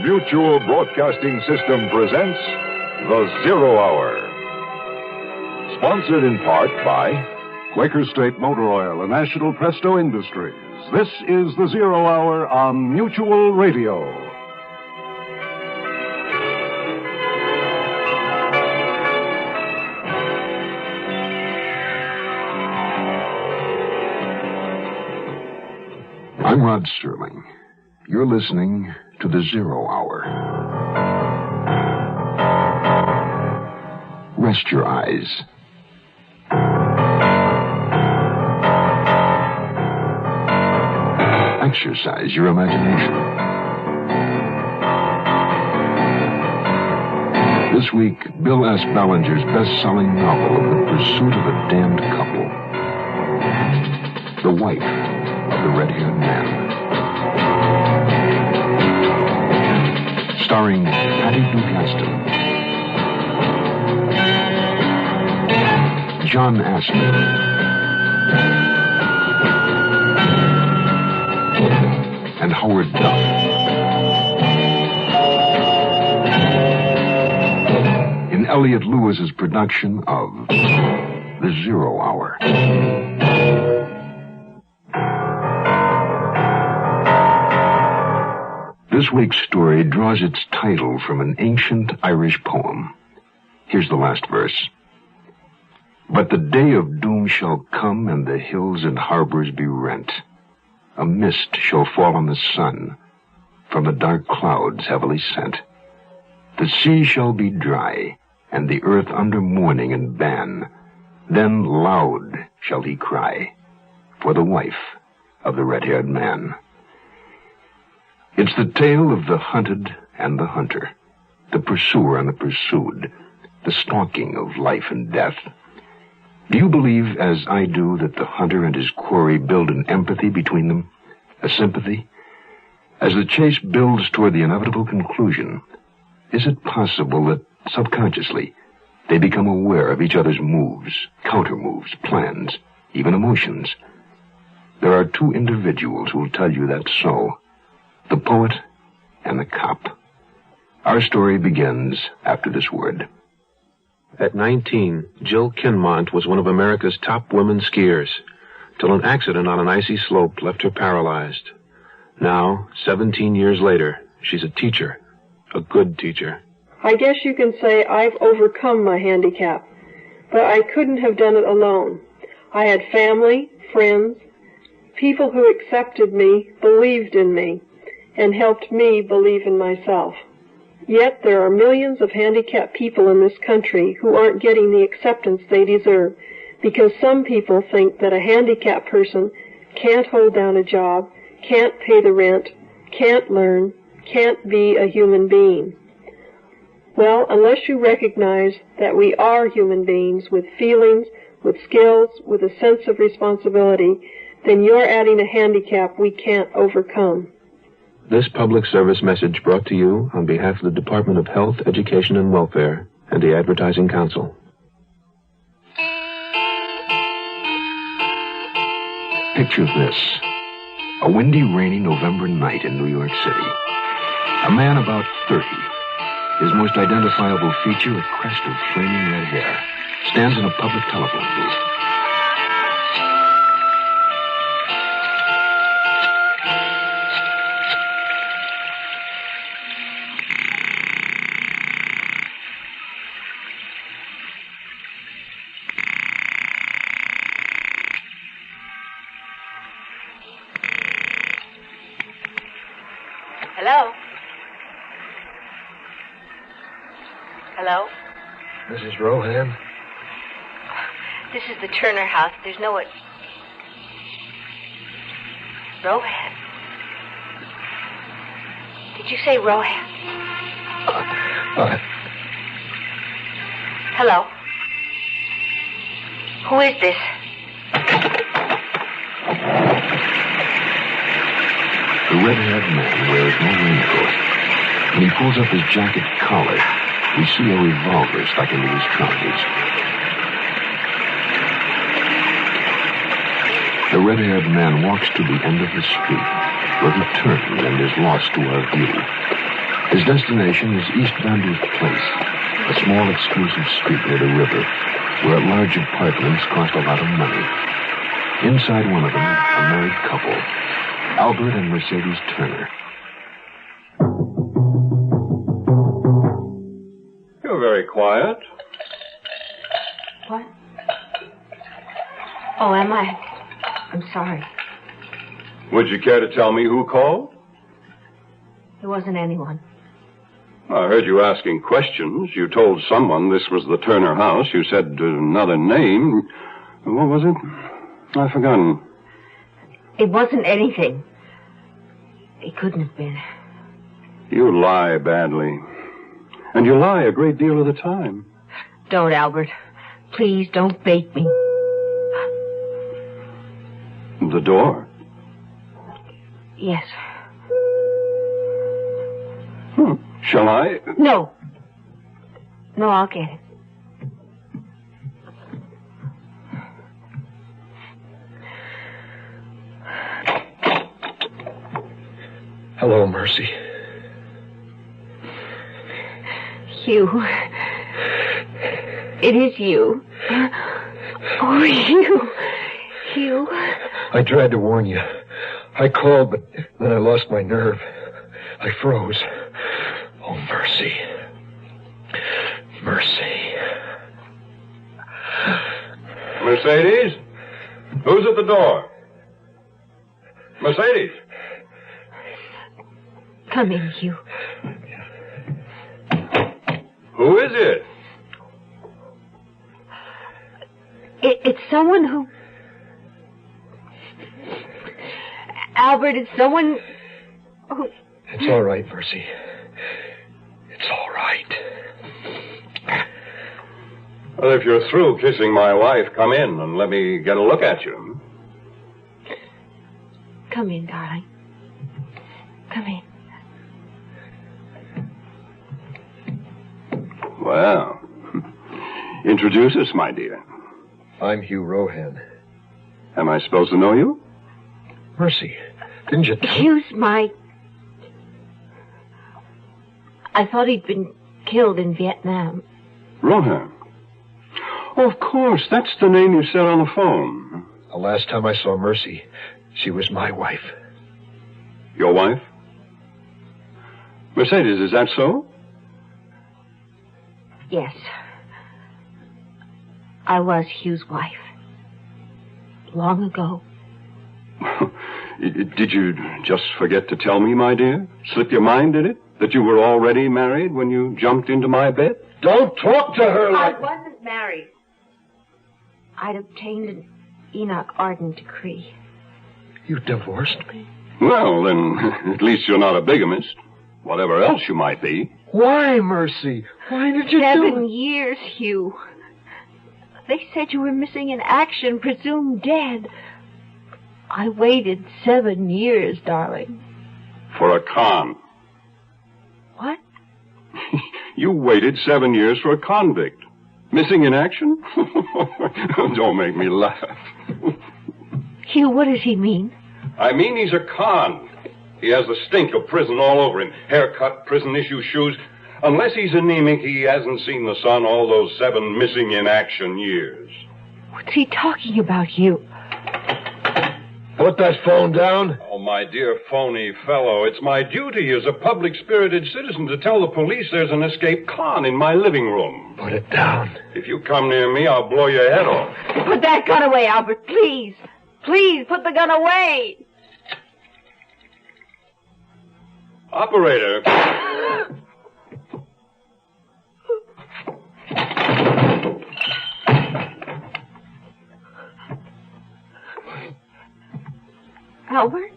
Mutual Broadcasting System presents The Zero Hour. Sponsored in part by Quaker State Motor Oil and National Presto Industries. This is The Zero Hour on Mutual Radio. I'm Rod Sterling. You're listening to The Zero Hour. Rest your eyes. Exercise your imagination. This week, Bill S. Ballinger's best-selling novel, The Pursuit of a Damned Couple. The wife of the red-haired man. Starring Patty Duke-Aston, John Astin, and Howard Duff. In Elliot Lewis's production of The Zero Hour. This week's story draws its title from an ancient Irish poem. Here's the last verse. But the day of doom shall come, and the hills and harbors be rent. A mist shall fall on the sun, from the dark clouds heavily sent. The sea shall be dry, and the earth under mourning and ban. Then loud shall he cry for the wife of the red-haired man. It's the tale of the hunted and the hunter, the pursuer and the pursued, the stalking of life and death. Do you believe, as I do, that the hunter and his quarry build an empathy between them, a sympathy? As the chase builds toward the inevitable conclusion, is it possible that, subconsciously, they become aware of each other's moves, counter-moves, plans, even emotions? There are two individuals who will tell you that's so. The poet and the cop. Our story begins after this word. At 19, Jill Kinmont was one of America's top women skiers, till an accident on an icy slope left her paralyzed. Now, 17 years later, she's a teacher, a good teacher. I guess you can say I've overcome my handicap, but I couldn't have done it alone. I had family, friends, people who accepted me, believed in me, and helped me believe in myself. Yet there are millions of handicapped people in this country who aren't getting the acceptance they deserve because some people think that a handicapped person can't hold down a job, can't pay the rent, can't learn, can't be a human being. Well, unless you recognize that we are human beings with feelings, with skills, with a sense of responsibility, then you're adding a handicap we can't overcome. This public service message brought to you on behalf of the Department of Health, Education, and Welfare and the Advertising Council. Picture this. A windy, rainy November night in New York City. A man about 30. His most identifiable feature, a crest of flaming red hair, stands in a public telephone booth. Hello? Hello? Mrs. Rohan? This is the Turner house. There's no one. Rohan? Did you say Rohan? Hello? Who is this? The red-haired man wears no raincoat. When he pulls up his jacket collar, we see a revolver stuck into his trousers. The red-haired man walks to the end of the street, where he turns and is lost to our view. His destination is East Vanderbilt Place, a small exclusive street near the river, where large apartments cost a lot of money. Inside one of them, a married couple, Albert and Mercedes Turner. You're very quiet. What? Oh, am I? I'm sorry. Would you care to tell me who called? There wasn't anyone. I heard you asking questions. You told someone this was the Turner house. You said another name. What was it? I've forgotten. It wasn't anything. It couldn't have been. You lie badly. And you lie a great deal of the time. Don't, Albert. Please, don't bait me. The door? Yes. Shall I? No. No, I'll get it. Hello, Mercy. Hugh. It is you. Oh, Hugh. Hugh. I tried to warn you. I called, but then I lost my nerve. I froze. Oh, Mercy. Mercy. Mercedes? Who's at the door? Mercedes? Come in, Hugh. Who is it? It's someone who... Albert, it's someone who... It's all right, Mercy. It's all right. Well, if you're through kissing my wife, come in and let me get a look at you. Come in, darling. Come in. Well, introduce us, my dear. I'm Hugh Rohan. Am I supposed to know you? Mercy, didn't you... Hugh's my... I thought he'd been killed in Vietnam. Rohan. Oh, of course. That's the name you said on the phone. The last time I saw Mercy, she was my wife. Your wife? Mercedes, is that so? Yes. I was Hugh's wife. Long ago. Did you just forget to tell me, my dear? Slip your mind, did it? That you were already married when you jumped into my bed? Don't talk to her like... I wasn't married. I'd obtained an Enoch Arden decree. You divorced me? Well, then, at least you're not a bigamist. Whatever else you might be. Why, Mercy? Why did you do 7 years, Hugh. They said you were missing in action, presumed dead. I waited 7 years, darling. For a con. What? You waited 7 years for a convict. Missing in action? Don't make me laugh. Hugh, what does he mean? I mean he's a con. He has the stink of prison all over him. Haircut, prison-issue shoes. Unless he's anemic, he hasn't seen the sun all those 7 missing in action years. What's he talking about, Hugh? Put that phone down. Oh, my dear phony fellow, it's my duty as a public-spirited citizen to tell the police there's an escaped con in my living room. Put it down. If you come near me, I'll blow your head off. Put that gun away, Albert, please. Please, put the gun away. Operator. Albert?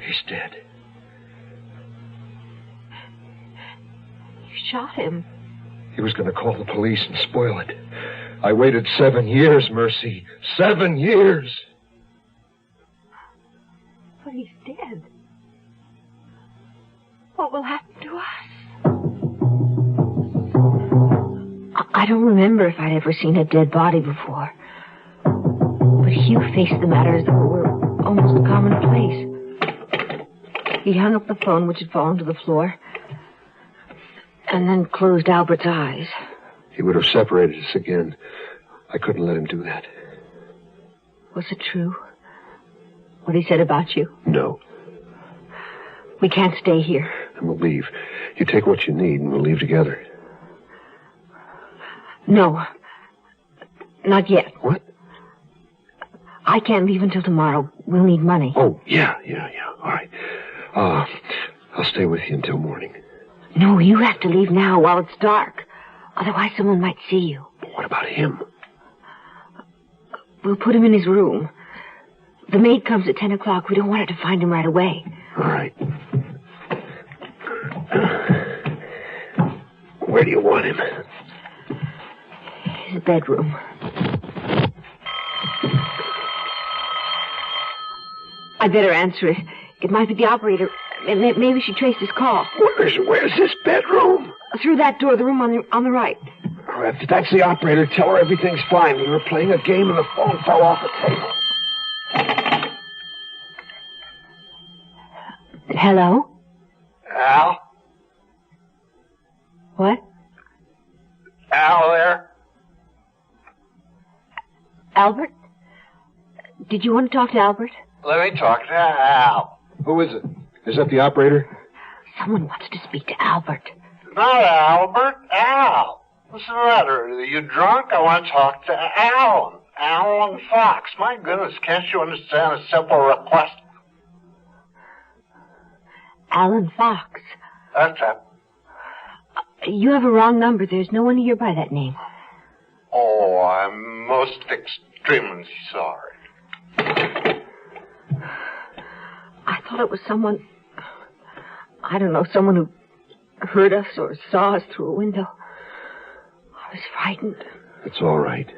He's dead. You shot him. He was going to call the police and spoil it. I waited 7 years, Mercy. 7 years. But he's dead. What will happen to us? I don't remember if I'd ever seen a dead body before. But Hugh faced the matter as though it were almost commonplace. He hung up the phone, which had fallen to the floor, and then closed Albert's eyes. He would have separated us again. I couldn't let him do that. Was it true? What he said about you? No. We can't stay here. And we'll leave. You take what you need, and we'll leave together. No. Not yet. What? I can't leave until tomorrow. We'll need money. Oh, yeah. All right. I'll stay with you until morning. No, you have to leave now while it's dark. Otherwise, someone might see you. But what about him? We'll put him in his room. The maid comes at 10 o'clock. We don't want her to find him right away. All right. Where do you want him? His bedroom. I better answer it. It might be the operator. Maybe she traced his call. Where's this bedroom? Through that door, the room on the right. Oh, if that's the operator, tell her everything's fine. We were playing a game and the phone fell off the table. Hello? Al? What? Al there? Albert? Did you want to talk to Albert? Let me talk to Al. Who is it? Is that the operator? Someone wants to speak to Albert. Not Albert, Al. What's the matter? Are you drunk? I want to talk to Alan. Alan Fox. My goodness, can't you understand a simple request? Alan Fox. That's it. You have a wrong number. There's no one here by that name. Oh, I'm most extremely sorry. I thought it was someone... I don't know, someone who heard us or saw us through a window. I was frightened. It's all right.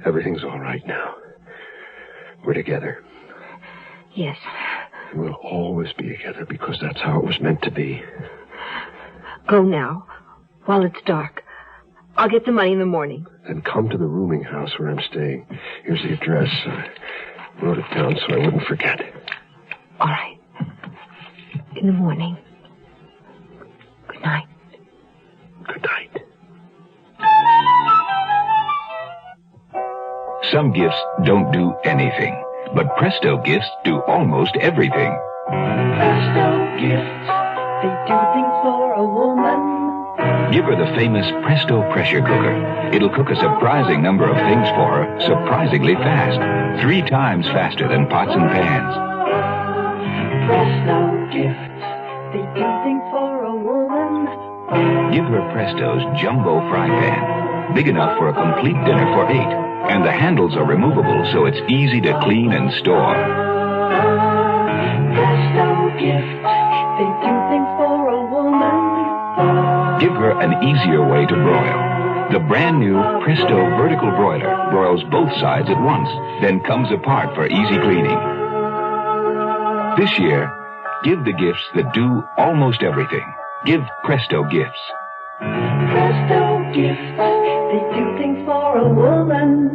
Everything's all right now. We're together. Yes. And we'll always be together because that's how it was meant to be. Go now, while it's dark. I'll get the money in the morning. Then come to the rooming house where I'm staying. Here's the address. I wrote it down so I wouldn't forget. All right. In the morning. Good night. Good night. Some gifts don't do anything, but Presto gifts do almost everything. Presto gifts, they do things for a woman. Give her the famous Presto pressure cooker. It'll cook a surprising number of things for her, surprisingly fast. 3 times faster than pots and pans. Presto gifts, they do things for a woman. Give her Presto's jumbo fry pan, big enough for a complete dinner for 8. And the handles are removable, so it's easy to clean and store. Presto gifts, they do things for a woman. Give her an easier way to broil. The brand new Presto vertical broiler broils both sides at once, then comes apart for easy cleaning. This year, give the gifts that do almost everything. Give Presto gifts. Presto gifts, they do things for a woman.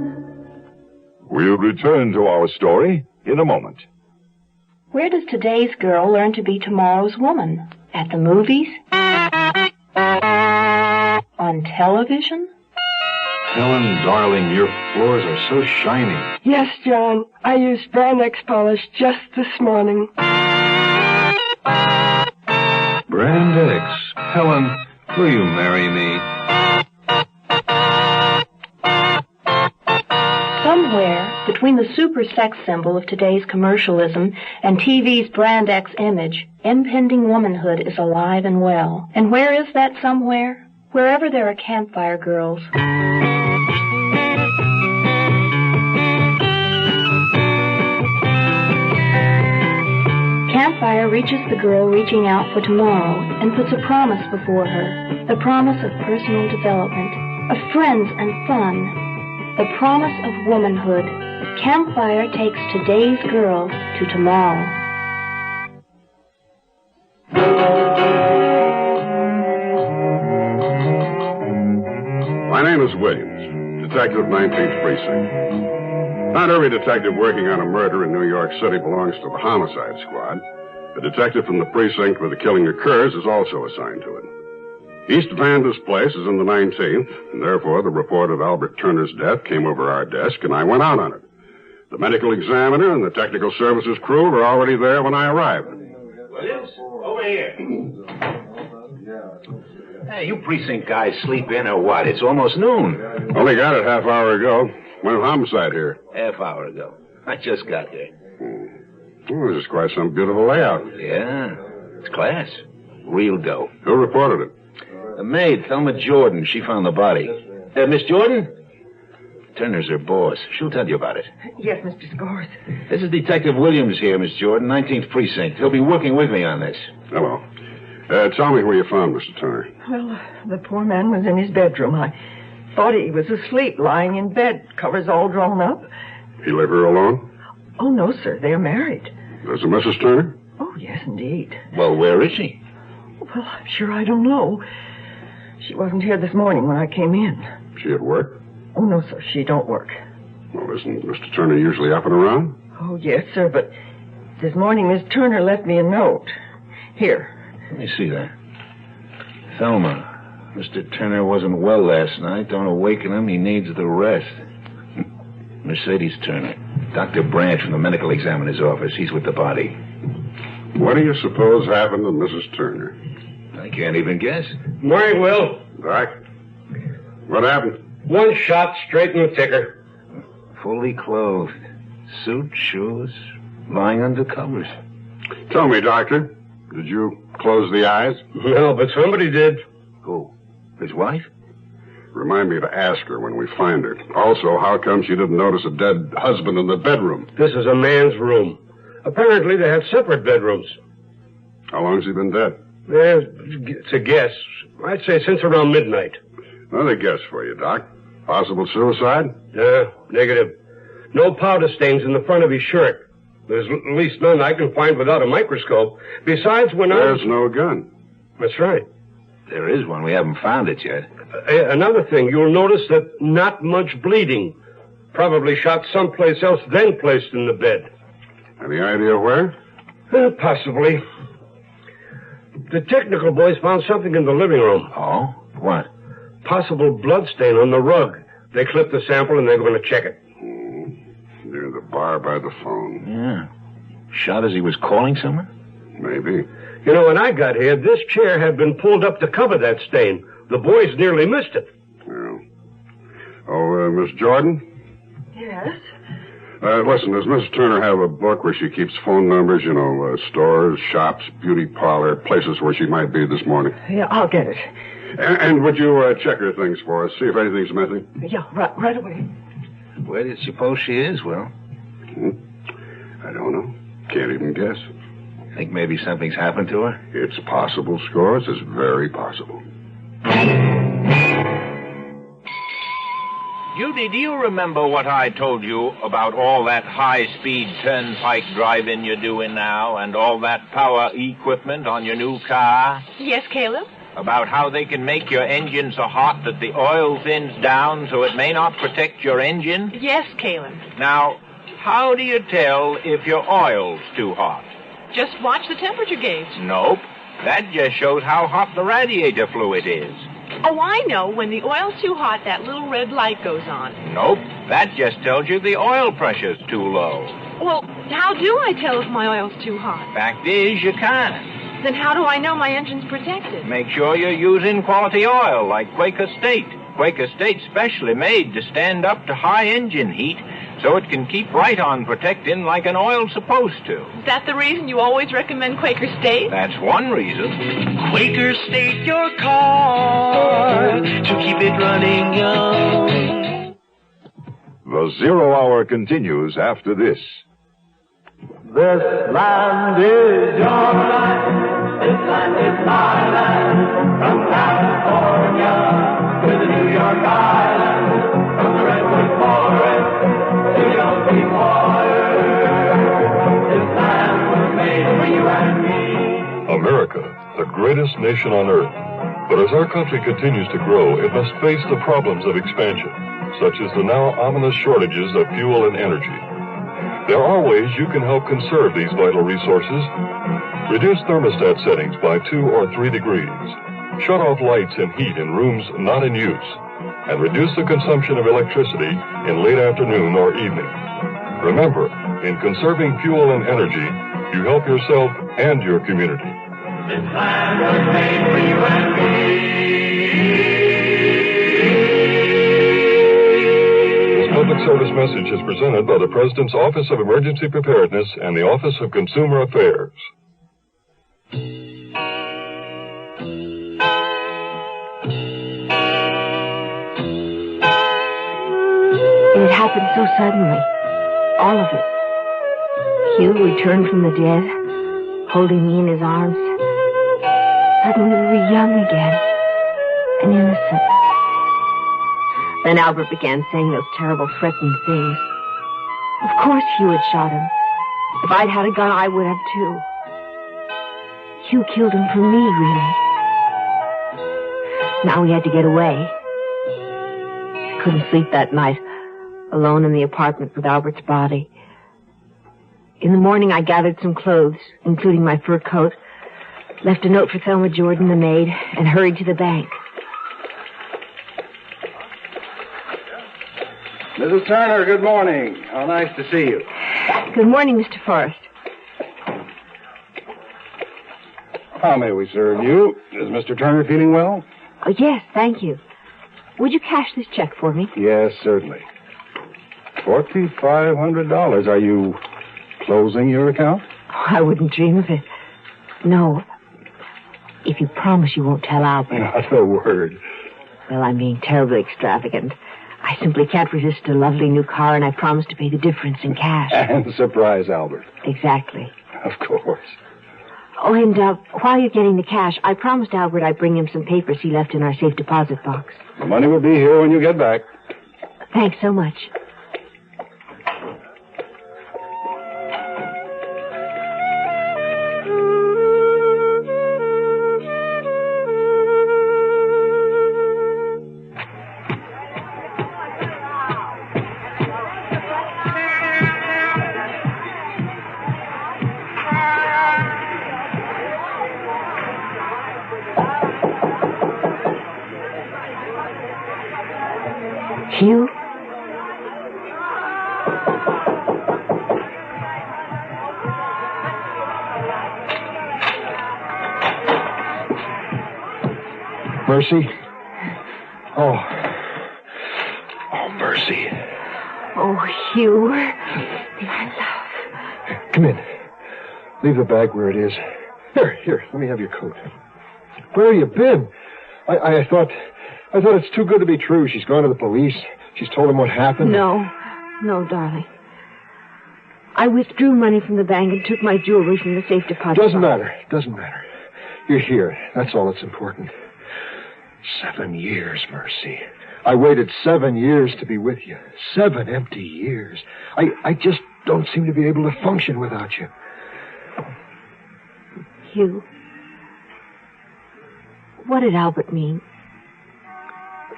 We'll return to our story in a moment. Where does today's girl learn to be tomorrow's woman? At the movies? On television? Helen, darling, your floors are so shiny. Yes, John. I used Brand X polish just this morning. Brand X. Helen, will you marry me? Somewhere between the super sex symbol of today's commercialism and TV's Brand X image, impending womanhood is alive and well. And where is that somewhere? Wherever there are campfire girls. Campfire reaches the girl reaching out for tomorrow and puts a promise before her. The promise of personal development, of friends and fun. The promise of womanhood. Campfire takes today's girl to tomorrow. My name is Williams, detective 19th Precinct. Not every detective working on a murder in New York City belongs to the homicide squad. A detective from the precinct where the killing occurs is also assigned to it. East Vanda's place is in the 19th, and therefore the report of Albert Turner's death came over our desk, and I went out on it. The medical examiner and the technical services crew were already there when I arrived. Williams, over here. Hey, you precinct guys sleep in or what? It's almost noon. Only got it half hour ago. Went homicide here. Half hour ago. I just got there. Oh, this is quite some beautiful layout. Yeah, it's class. Real dough. Who reported it? The maid, Thelma Jordan. She found the body. Miss Jordan? Turner's her boss. She'll tell you about it. Yes, Mr. Scores. This is Detective Williams here, Miss Jordan, 19th Precinct. He'll be working with me on this. Hello. Tell me where you found Mr. Turner. Well, the poor man was in his bedroom. I thought he was asleep, lying in bed, covers all drawn up. He live here alone? Oh, no, sir. They're married. There's a Mrs. Turner? Oh, yes, indeed. Well, where is she? Well, I'm sure I don't know. She wasn't here this morning when I came in. She at work? Oh, no, sir. She don't work. Well, isn't Mr. Turner usually up and around? Oh, yes, sir, but this morning Miss Turner left me a note. Here. Let me see that. Thelma, Mr. Turner wasn't well last night. Don't awaken him. He needs the rest. Mercedes Turner. Dr. Branch from the medical examiner's office. He's with the body. What do you suppose happened to Mrs. Turner? I can't even guess. Morning, Will. Doc? What happened? One shot straight in the ticker. Fully clothed. Suit, shoes, lying under covers. Tell me, Doctor, did you close the eyes? No, but somebody did. Who? His wife? Remind me to ask her when we find her. Also, how come she didn't notice a dead husband in the bedroom? This is a man's room. Apparently, they had separate bedrooms. How long's he been dead? It's a guess. I'd say since around midnight. Another guess for you, Doc. Possible suicide? Negative. No powder stains in the front of his shirt. There's at least none I can find without a microscope. Besides, There's no gun. That's right. There is one. We haven't found it yet. Another thing, you'll notice that not much bleeding. Probably shot someplace else, then placed in the bed. Any idea where? Possibly. The technical boys found something in the living room. Oh? What? Possible bloodstain on the rug. They clipped the sample and they're going to check it. Near the bar by the phone. Yeah. Shot as he was calling someone? Maybe. You know, when I got here, this chair had been pulled up to cover that stain. The boys nearly missed it. Yeah. Oh, Miss Jordan? Yes? Listen, does Miss Turner have a book where she keeps phone numbers, stores, shops, beauty parlor, places where she might be this morning? Yeah, I'll get it. And would you check her things for us, see if anything's missing? Yeah, right away. Where do you suppose she is, Will? I don't know. Can't even guess. Think maybe something's happened to her? It's possible, Scores. It's very possible. Judy, do you remember what I told you about all that high-speed turnpike driving you're doing now and all that power equipment on your new car? Yes, Caleb? About how they can make your engine so hot that the oil thins down so it may not protect your engine? Yes, Caleb. Now, how do you tell if your oil's too hot? Just watch the temperature gauge. Nope. That just shows how hot the radiator fluid is. Oh, I know. When the oil's too hot, that little red light goes on. Nope. That just tells you the oil pressure's too low. Well, how do I tell if my oil's too hot? Fact is, you can't. Then how do I know my engine's protected? Make sure you're using quality oil like Quaker State. Quaker State's specially made to stand up to high engine heat so it can keep right on protecting like an oil's supposed to. Is that the reason you always recommend Quaker State? That's one reason. Quaker State your car to keep it running young. The Zero Hour continues after this. This land is your land. This land is my land. From California to the New York Island. From the Redwood Forest to the Ocean water. This land was made for you and me. America, the greatest nation on earth. But as our country continues to grow, it must face the problems of expansion, such as the now ominous shortages of fuel and energy. There are ways you can help conserve these vital resources. Reduce thermostat settings by 2 or 3 degrees. Shut off lights and heat in rooms not in use. And reduce the consumption of electricity in late afternoon or evening. Remember, in conserving fuel and energy, you help yourself and your community. This land was made for you and me. This public service message is presented by the President's Office of Emergency Preparedness and the Office of Consumer Affairs. It happened so suddenly. All of it. Hugh returned from the dead, holding me in his arms. Suddenly we were young again, and innocent. Then Albert began saying those terrible, threatening things. Of course Hugh had shot him. If I'd had a gun, I would have too. Hugh killed him for me, really. Now we had to get away. I couldn't sleep that night, alone in the apartment with Albert's body. In the morning, I gathered some clothes, including my fur coat, left a note for Thelma Jordan, the maid, and hurried to the bank. Mrs. Turner, good morning. How nice to see you. Good morning, Mr. Forrest. How may we serve you? Is Mr. Turner feeling well? Oh, yes, thank you. Would you cash this check for me? Yes, certainly. $4,500. Are you closing your account? Oh, I wouldn't dream of it. No. If you promise you won't tell Albert. Not a word. Well, I'm being terribly extravagant. I simply can't resist a lovely new car, and I promise to pay the difference in cash. And surprise Albert. Exactly. Of course. Oh, and while you're getting the cash, I promised Albert I'd bring him some papers he left in our safe deposit box. The money will be here when you get back. Thanks so much. Hugh? Mercy? Oh, Mercy. Oh, Hugh. My love. Come in. Leave the bag where it is. Here, let me have your coat. Where have you been? I thought it's too good to be true. She's gone to the police. She's told them what happened. No, darling. I withdrew money from the bank and took my jewelry from the safe deposit box. Doesn't matter. You're here. That's all that's important. 7 years, Mercy. I waited 7 years to be with you. 7 empty years. I just don't seem to be able to function without you. Hugh, what did Albert mean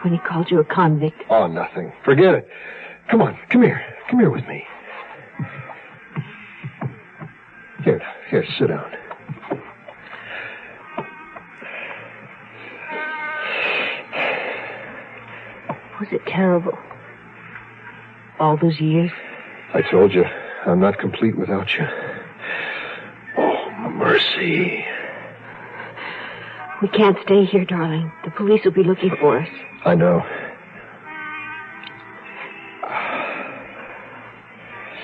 when he called you a convict? Oh, nothing. Forget it. Come on, come here. Come here with me. Here, sit down. Was it terrible? All those years? I told you, I'm not complete without you. Oh, Mercy. We can't stay here, darling. The police will be looking for us. I know.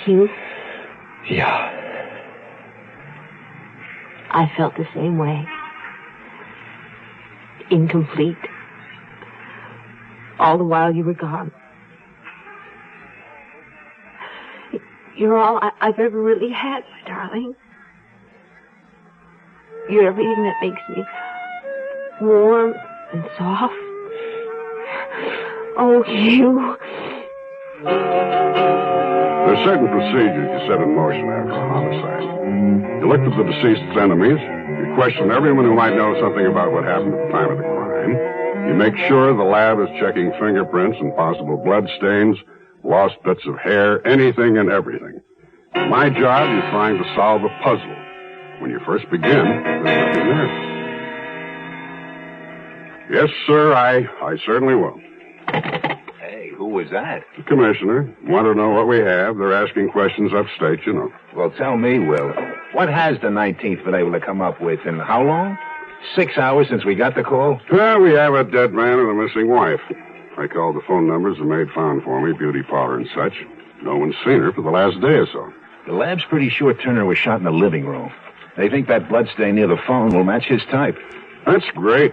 Hugh? Yeah. I felt the same way. Incomplete. All the while you were gone. You're all I've ever really had, my darling. You're everything that makes me warm and soft. Oh, Hugh. There's certain procedures you set in motion after a homicide. You look at the deceased's enemies. You question everyone who might know something about what happened at the time of the crime. You make sure the lab is checking fingerprints and possible blood stains, lost bits of hair, anything and everything. My job is trying to solve a puzzle. When you first begin, there's nothing there. Yes, sir, I certainly will. Hey, who was that? The commissioner. Want to know what we have. They're asking questions upstate, you know. Well, tell me, Will. What has the 19th been able to come up with, and how long? 6 hours since we got the call? Well, we have a dead man and a missing wife. I called the phone numbers the maid found for me, beauty parlor and such. No one's seen her for the last day or so. The lab's pretty sure Turner was shot in the living room. They think that bloodstain near the phone will match his type. That's great.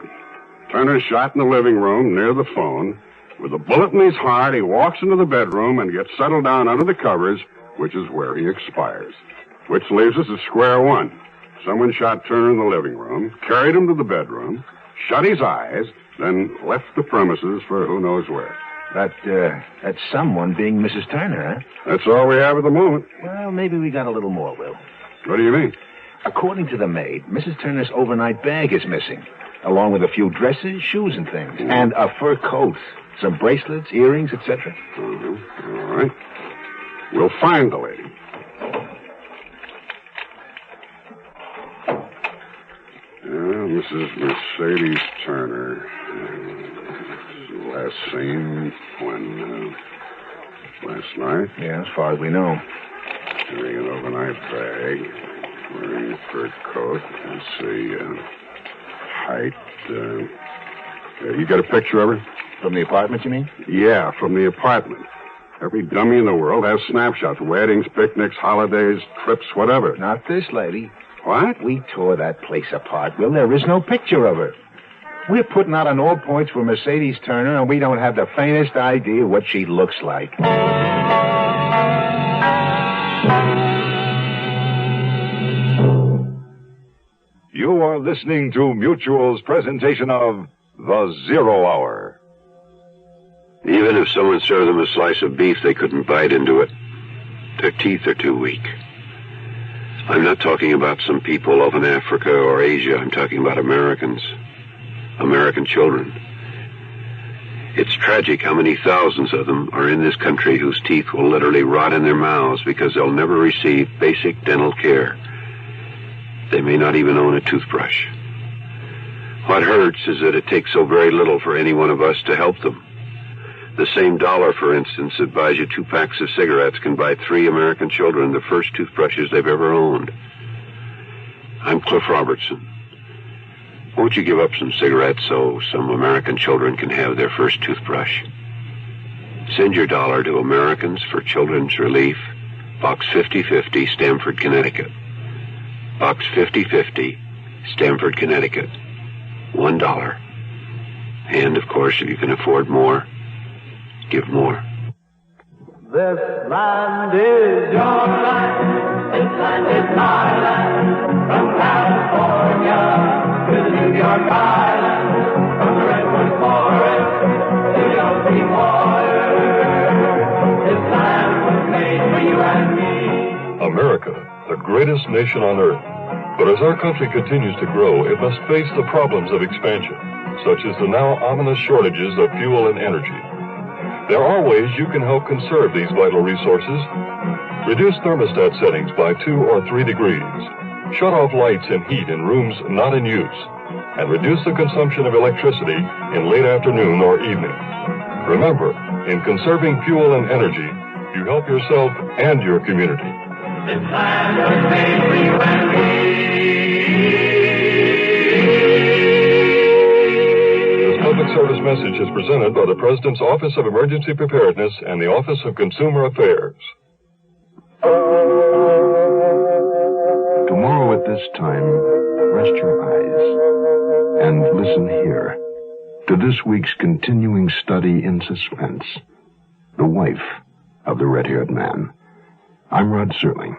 Turner shot in the living room near the phone. With a bullet in his heart, he walks into the bedroom and gets settled down under the covers, which is where he expires. Which leaves us at square one. Someone shot Turner in the living room, carried him to the bedroom, shut his eyes, then left the premises for who knows where. That's someone being Mrs. Turner, huh? That's all we have at the moment. Well, maybe we got a little more, Will. What do you mean? According to the maid, Mrs. Turner's overnight bag is missing, along with a few dresses, shoes, and things, and a fur coat, some bracelets, earrings, etc. Mm-hmm. All right. We'll find the lady. Mrs. Mercedes Turner. Last seen when? Last night? Yeah, as far as we know. Carrying an overnight bag. Wearing a fur coat. Let's see. Height. You got a picture of her? From the apartment, you mean? Yeah, from the apartment. Every dummy in the world has snapshots. Weddings, picnics, holidays, trips, whatever. Not this lady. What? We tore that place apart, Will. There is no picture of her. We're putting out on all points for Mercedes Turner, and we don't have the faintest idea what she looks like. You are listening to Mutual's presentation of The Zero Hour. Even if someone served them a slice of beef, they couldn't bite into it. Their teeth are too weak. I'm not talking about some people off in Africa or Asia. I'm talking about Americans. American children. It's tragic how many thousands of them are in this country whose teeth will literally rot in their mouths because they'll never receive basic dental care. They may not even own a toothbrush. What hurts is that it takes so very little for any one of us to help them. The same dollar, for instance, that buys you 2 packs of cigarettes can buy 3 American children the first toothbrushes they've ever owned. I'm Cliff Robertson. Won't you give up some cigarettes so some American children can have their first toothbrush? Send your dollar to Americans for Children's Relief, Box 5050, Stamford, Connecticut. Box 5050, Stamford, Connecticut. $1. And, of course, if you can afford more, give more. This land is your land. This land is my land. From California to the New York Island. From the Redwood Forest to the ocean water. This land was made for you and me. America, the greatest nation on earth. But as our country continues to grow, it must face the problems of expansion, such as the now ominous shortages of fuel and energy. There are ways you can help conserve these vital resources. Reduce thermostat settings by 2 or 3 degrees. Shut off lights and heat in rooms not in use. And reduce the consumption of electricity in late afternoon or evening. Remember, in conserving fuel and energy, you help yourself and your community. This land was made for you and me. This public service message is presented by the President's Office of Emergency Preparedness and the Office of Consumer Affairs. Tomorrow at this time, rest your eyes and listen here to this week's continuing study in suspense, The Wife of the Red-Haired Man. I'm Rod Serling.